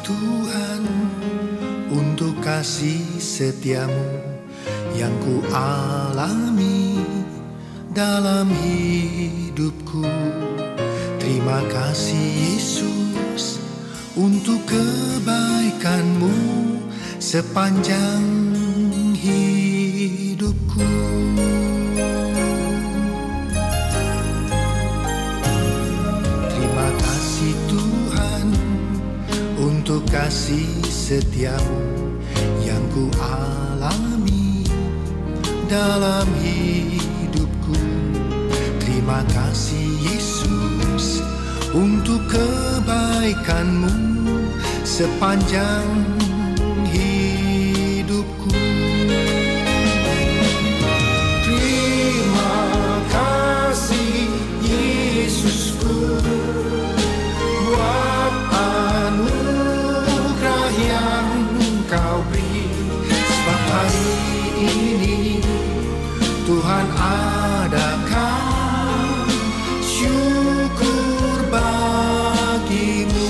Tuhan, untuk kasih setiamu yang ku alami dalam hidupku. Terima kasih Yesus untuk kebaikanmu sepanjang hidupku. Terima kasih Tuhan untuk kasih setiamu yang ku alami dalam hidupku. Terima kasih Yesus untuk kebaikanmu sepanjang hidupku. Terima kasih Yesusku buat anugerah yang Kau beri. Sebab hari ini Tuhan adakan syukur bagimu.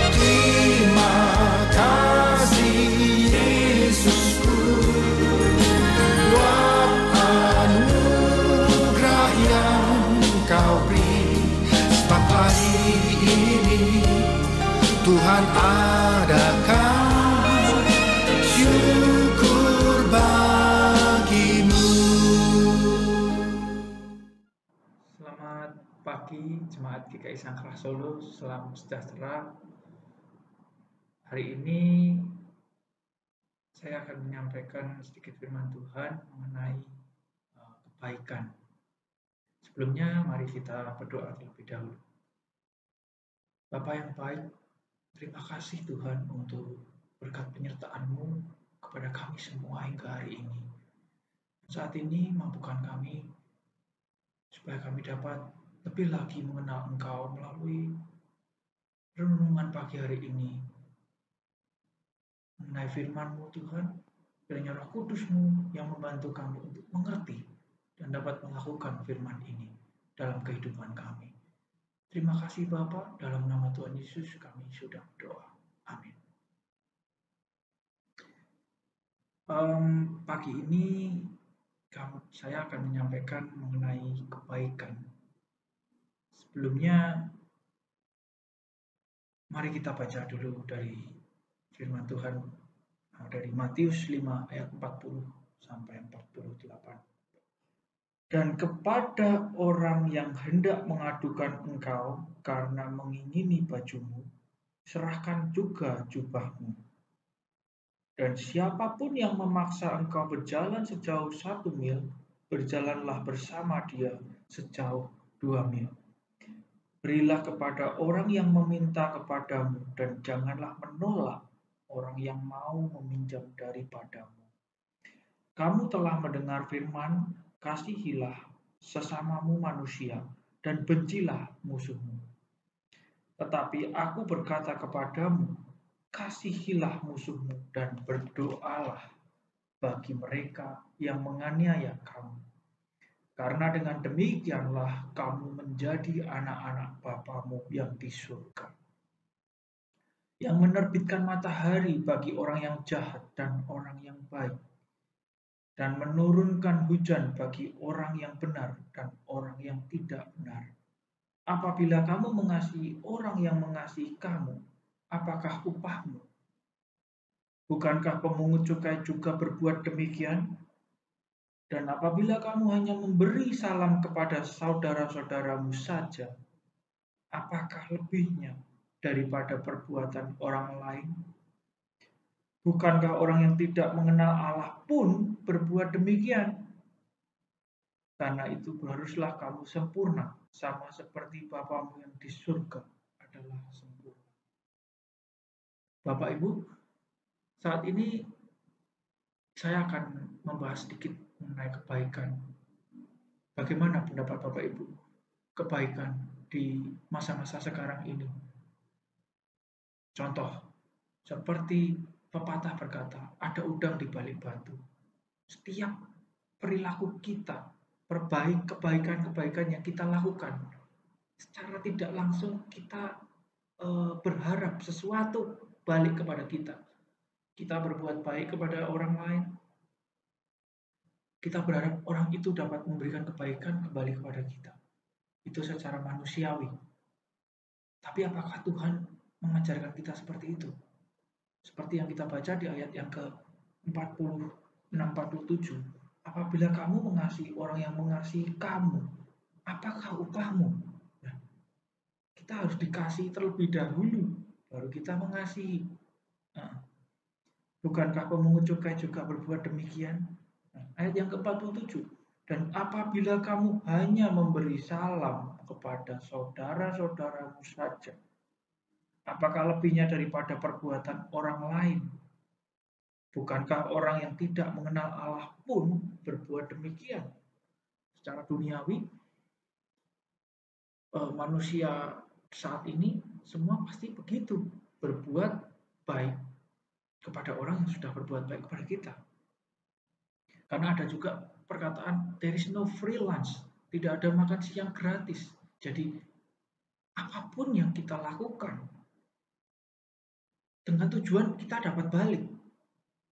Terima kasih Yesusku buat anugerah yang Kau beri. Sebab hari ini Tuhan adakan syukur bagimu. Selamat pagi Jemaat GKI Sangkrah Solo, salam sejahtera. Hari ini saya akan menyampaikan sedikit firman Tuhan mengenai kebaikan. Sebelumnya mari kita berdoa terlebih dahulu. Bapa yang baik, terima kasih Tuhan untuk berkat penyertaan-Mu kepada kami semua hingga hari ini. Saat ini mampukan kami supaya kami dapat lebih lagi mengenal Engkau melalui renungan pagi hari ini. Mengenai firman-Mu Tuhan, kiranya Roh Kudus-Mu yang membantu kami untuk mengerti dan dapat melakukan firman ini dalam kehidupan kami. Terima kasih Bapa, dalam nama Tuhan Yesus kami sudah berdoa. Amin. Pagi ini saya akan menyampaikan mengenai kebaikan. Sebelumnya, mari kita baca dulu dari firman Tuhan dari Matius 5 ayat 40 sampai 48. Dan kepada orang yang hendak mengadukan engkau karena mengingini bajumu, serahkan juga jubahmu. Dan siapapun yang memaksa engkau berjalan sejauh 1 mil, berjalanlah bersama dia sejauh 2 mil. Berilah kepada orang yang meminta kepadamu, dan janganlah menolak orang yang mau meminjam daripadamu. Kamu telah mendengar firman, kasihilah sesamamu manusia, dan bencilah musuhmu. Tetapi aku berkata kepadamu, kasihilah musuhmu, dan berdoalah bagi mereka yang menganiaya kamu. Karena dengan demikianlah kamu menjadi anak-anak Bapamu yang di surga, yang menerbitkan matahari bagi orang yang jahat dan orang yang baik, dan menurunkan hujan bagi orang yang benar dan orang yang tidak benar. Apabila kamu mengasihi orang yang mengasihi kamu, apakah upahmu? Bukankah pemungut cukai juga berbuat demikian? Dan apabila kamu hanya memberi salam kepada saudara-saudaramu saja, apakah lebihnya daripada perbuatan orang lain? Bukankah orang yang tidak mengenal Allah pun berbuat demikian? Karena itu haruslah kamu sempurna, sama seperti Bapamu yang di surga adalah sempurna. Bapak Ibu, saat ini saya akan membahas sedikit mengenai kebaikan. Bagaimana pendapat Bapak Ibu? Kebaikan di masa-masa sekarang ini. Contoh, seperti pepatah berkata, ada udang di balik batu. Setiap perilaku kita, kebaikan-kebaikan yang kita lakukan, secara tidak langsung kita berharap sesuatu balik kepada kita. Kita berbuat baik kepada orang lain, kita berharap orang itu dapat memberikan kebaikan kembali kepada kita. Itu secara manusiawi. Tapi apakah Tuhan mengajarkan kita seperti itu? Seperti yang kita baca di ayat yang ke-46-47. Apabila kamu mengasihi orang yang mengasihi kamu, apakah upahmu? Nah, kita harus dikasih terlebih dahulu, baru kita mengasihi. Nah, bukankah pemungut cukai juga berbuat demikian? Nah, ayat yang ke-47. Dan apabila kamu hanya memberi salam kepada saudara-saudaramu saja, apakah lebihnya daripada perbuatan orang lain? Bukankah orang yang tidak mengenal Allah pun berbuat demikian? Secara duniawi, manusia saat ini semua pasti begitu, berbuat baik kepada orang yang sudah berbuat baik kepada kita. Karena ada juga perkataan there is no free lunch, tidak ada makan siang gratis. Jadi apapun yang kita lakukan dengan tujuan kita dapat balik.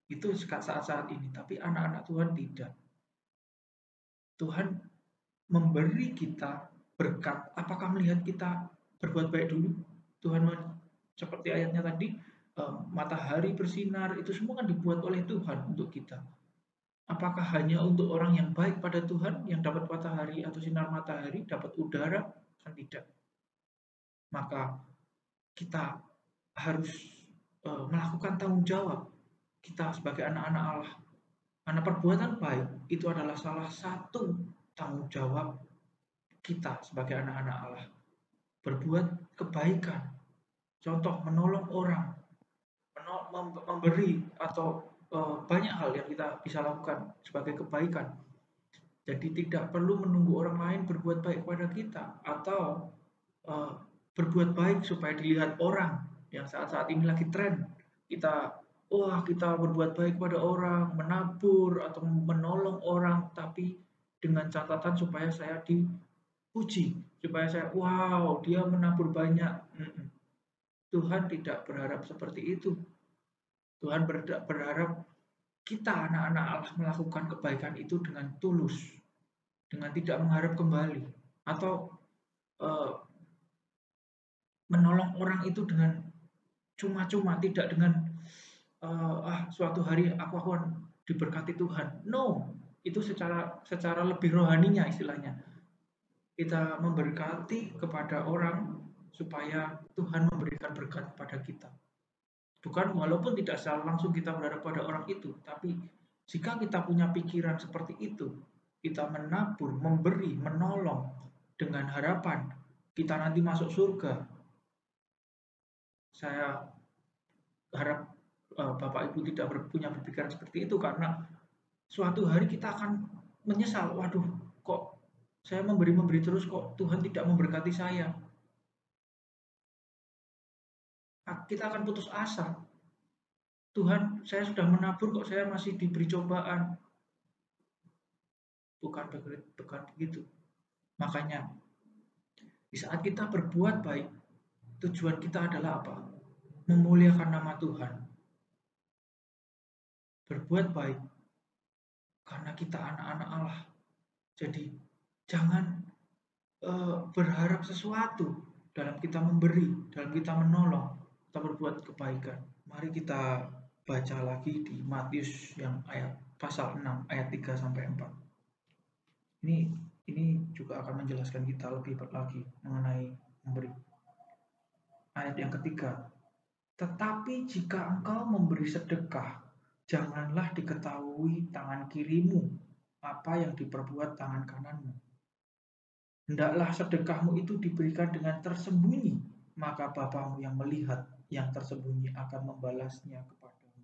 Itu saat-saat ini, tapi anak-anak Tuhan tidak. Tuhan memberi kita berkat. Apakah melihat kita berbuat baik dulu? Tuhan seperti ayatnya tadi, matahari bersinar, itu semua kan dibuat oleh Tuhan untuk kita. Apakah hanya untuk orang yang baik pada Tuhan yang dapat matahari atau sinar matahari, dapat udara? Kan tidak. Maka kita harus melakukan tanggung jawab. Kita sebagai anak-anak Allah. Karena perbuatan baik itu adalah salah satu tanggung jawab kita sebagai anak-anak Allah. Berbuat kebaikan. Contoh menolong orang, memberi atau banyak hal yang kita bisa lakukan sebagai kebaikan. Jadi tidak perlu menunggu orang lain berbuat baik kepada kita atau berbuat baik supaya dilihat orang yang saat-saat ini lagi tren. Kita berbuat baik pada orang, menabur atau menolong orang, tapi dengan catatan supaya saya dipuji, supaya saya dia menabur banyak. Tuhan tidak berharap seperti itu. Tuhan berharap kita anak-anak Allah melakukan kebaikan itu dengan tulus, dengan tidak mengharap kembali, atau menolong orang itu dengan cuma-cuma, tidak dengan suatu hari aku akan diberkati Tuhan. No, itu secara lebih rohaninya istilahnya. Kita memberkati kepada orang supaya Tuhan memberikan berkat kepada kita. Bukan walaupun tidak secara langsung kita berharap pada orang itu, tapi jika kita punya pikiran seperti itu, kita menabur, memberi, menolong dengan harapan kita nanti masuk surga. Saya harap Bapak Ibu tidak punya berpikiran seperti itu, karena suatu hari kita akan menyesal, waduh kok saya memberi terus kok Tuhan tidak memberkati saya. Kita akan putus asa. Tuhan, saya sudah menabur kok saya masih diberi cobaan. Bukan begitu. Makanya di saat kita berbuat baik, tujuan kita adalah apa? Memuliakan nama Tuhan. Berbuat baik karena kita anak-anak Allah. Jadi jangan berharap sesuatu dalam kita memberi, dalam kita menolong, kita berbuat kebaikan. Mari kita baca lagi di Matius yang pasal 6 ayat 3 sampai 4. Ini juga akan menjelaskan kita lebih lagi mengenai memberi. Ayat yang ketiga. Tetapi jika engkau memberi sedekah, janganlah diketahui tangan kirimu apa yang diperbuat tangan kananmu. Hendaklah sedekahmu itu diberikan dengan tersembunyi, maka Bapamu yang melihat yang tersembunyi akan membalasnya kepadamu.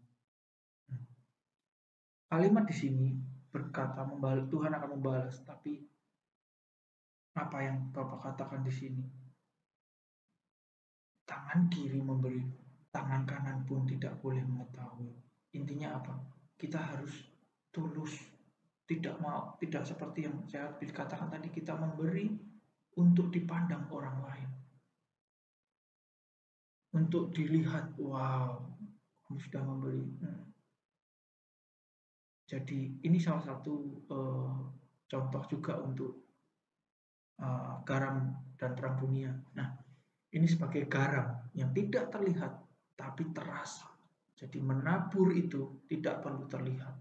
Kalimat di sini berkata Tuhan akan membalas, tapi apa yang Bapak katakan di sini? Tangan kiri memberi, tangan kanan pun tidak boleh mengetahui. Intinya apa? Kita harus tulus. Tidak seperti yang saya katakan tadi, kita memberi untuk dipandang orang lain. untuk dilihat, wow, kamu sudah memberi. Jadi ini salah satu contoh juga untuk garam dan terang dunia. Nah, ini sebagai garam yang tidak terlihat tapi terasa. Jadi menabur itu tidak perlu terlihat.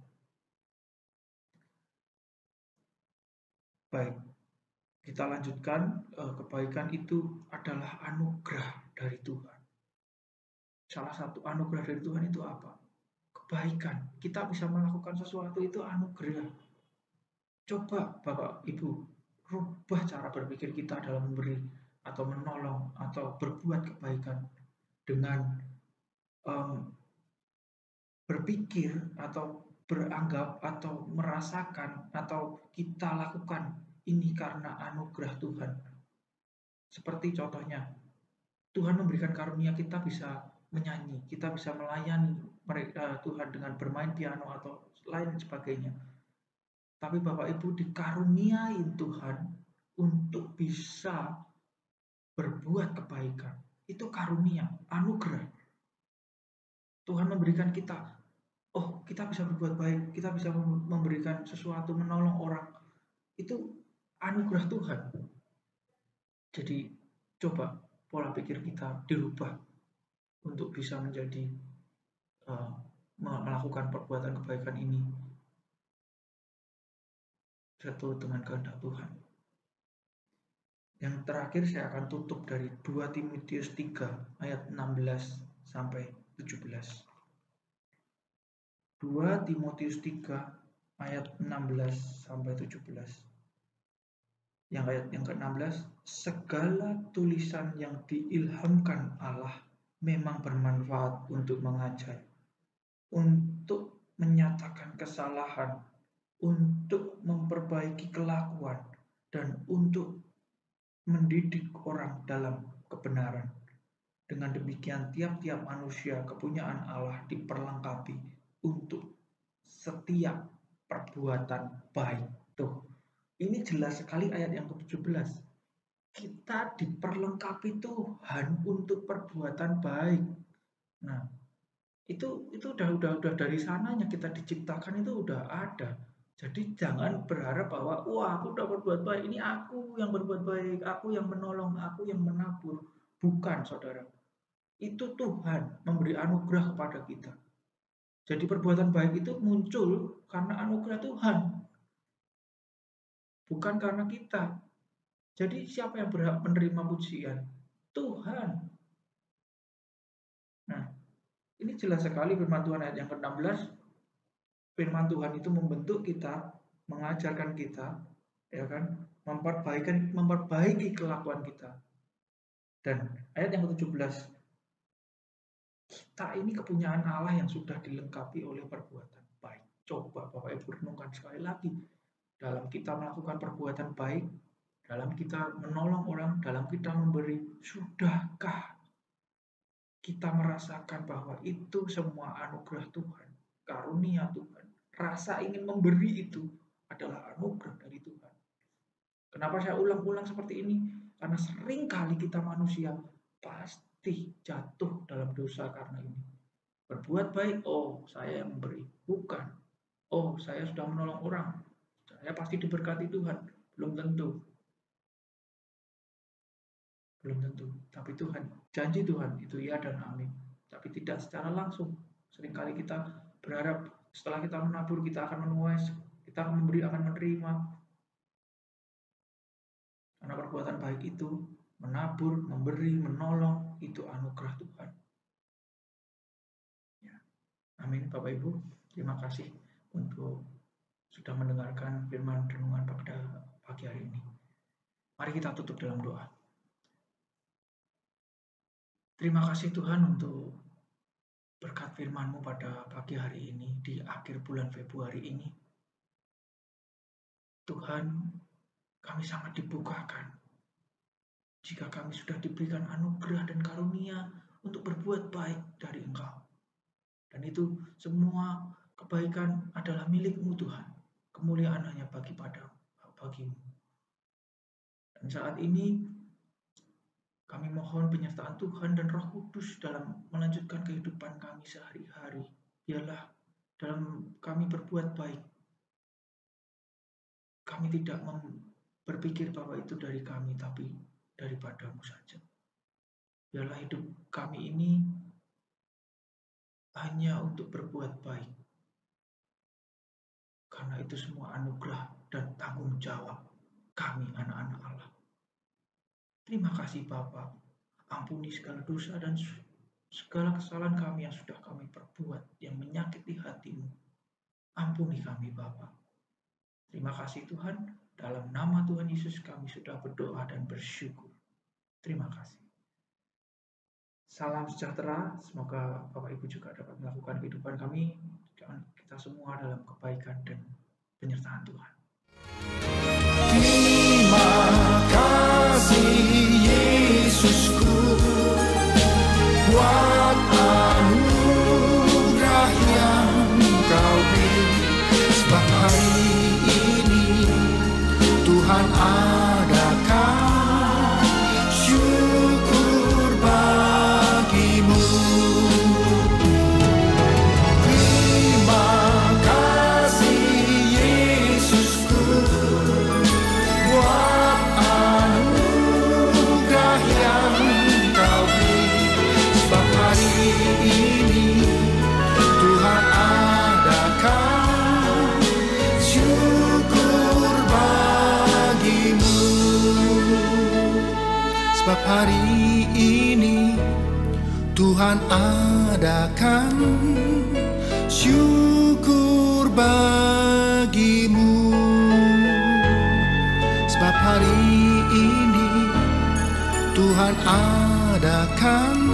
Baik, kita lanjutkan. Kebaikan itu adalah anugerah dari Tuhan. Salah satu anugerah dari Tuhan itu apa? Kebaikan. Kita bisa melakukan sesuatu itu anugerah. Coba Bapak Ibu rubah cara berpikir kita dalam memberi atau menolong atau berbuat kebaikan dengan berpikir atau beranggap atau merasakan atau kita lakukan ini karena anugerah Tuhan. Seperti contohnya, Tuhan memberikan karunia kita bisa menyanyi, kita bisa melayani Tuhan dengan bermain piano atau lain sebagainya. Tapi Bapak Ibu dikaruniain Tuhan untuk bisa berbuat kebaikan. Itu karunia, anugerah. Tuhan memberikan kita, oh kita bisa berbuat baik, kita bisa memberikan sesuatu, menolong orang. Itu anugerah Tuhan. Jadi coba pola pikir kita dirubah untuk bisa menjadi melakukan perbuatan kebaikan ini seturut dengan kehendak Tuhan. Yang terakhir saya akan tutup dari 2 Timotius 3 ayat 16 sampai 17. 2 Timotius 3 ayat 16 sampai 17. Yang ayat yang ke-16, segala tulisan yang diilhamkan Allah memang bermanfaat untuk mengajar, untuk menyatakan kesalahan, untuk memperbaiki kelakuan, dan untuk mendidik orang dalam kebenaran. Dengan demikian tiap-tiap manusia kepunyaan Allah diperlengkapi untuk setiap perbuatan baik. Tuh, ini jelas sekali ayat yang ke-17. Kita diperlengkapi Tuhan untuk perbuatan baik. Nah, itu udah dari sananya kita diciptakan itu udah ada. Jadi jangan berharap bahwa wah aku udah berbuat baik, ini aku yang berbuat baik, aku yang menolong, aku yang menabur. Bukan, saudara. Itu Tuhan memberi anugerah kepada kita. Jadi perbuatan baik itu muncul karena anugerah Tuhan. Bukan karena kita. Jadi siapa yang berhak menerima pujian? Tuhan. Nah, ini jelas sekali firman Tuhan ayat yang ke-16. Firman Tuhan itu membentuk kita, mengajarkan kita, ya kan, memperbaiki kelakuan kita. Dan ayat yang ke-17, kita ini kepunyaan Allah yang sudah dilengkapi oleh perbuatan baik. Coba Bapak Ibu renungkan sekali lagi. Dalam kita melakukan perbuatan baik, dalam kita menolong orang, dalam kita memberi, sudahkah kita merasakan bahwa itu semua anugerah Tuhan, karunia Tuhan? Rasa ingin memberi itu adalah anugerah dari Tuhan. Kenapa saya ulang-ulang seperti ini? Karena sering kali kita manusia pasti jatuh dalam dosa karena ini. Berbuat baik, oh saya yang memberi. Bukan, oh saya sudah menolong orang, saya pasti diberkati Tuhan. Belum tentu. Belum tentu. Tapi Tuhan, janji Tuhan itu ya dan amin. Tapi tidak secara langsung. Seringkali kita berharap setelah kita menabur kita akan menuai, kita akan memberi, akan menerima. Karena perbuatan baik itu menabur, memberi, menolong, itu anugerah Tuhan. Ya. Amin Bapak Ibu. Terima kasih untuk sudah mendengarkan firman renungan pada pagi hari ini. Mari kita tutup dalam doa. Terima kasih Tuhan untuk berkat firman-Mu pada pagi hari ini, di akhir bulan Februari ini. Tuhan, kami sangat dibukakan jika kami sudah diberikan anugerah dan karunia untuk berbuat baik dari Engkau. Dan itu semua kebaikan adalah milik-Mu Tuhan. Kemuliaan hanya bagimu. Dan saat ini Kami mohon penyertaan Tuhan dan Roh Kudus dalam melanjutkan kehidupan kami sehari-hari. Biarlah dalam kami berbuat baik, kami tidak berpikir bahwa itu dari kami, tapi daripada-Mu saja. Biarlah hidup kami ini hanya untuk berbuat baik, karena itu semua anugerah dan tanggung jawab kami anak-anak Allah. Terima kasih Bapa, ampuni segala dosa dan segala kesalahan kami yang sudah kami perbuat yang menyakiti hati-Mu. Ampuni kami Bapa. Terima kasih Tuhan, dalam nama Tuhan Yesus kami sudah berdoa dan bersyukur. Terima kasih. Salam sejahtera, semoga Bapak Ibu juga dapat melakukan kehidupan kami, kita semua dalam kebaikan dan penyertaan Tuhan. Terima kasih Yesusku buat anugerah yang Kau beri, sebab hari ini Tuhan adakan syukur bagimu. Terima kasih Yesusku buat anugerah yang Kau beri, sebab hari ini Tuhan adakan syukur bagimu. Sebab hari ini Tuhan adakan syukur bagimu. Sebab hari ini Tuhan adakan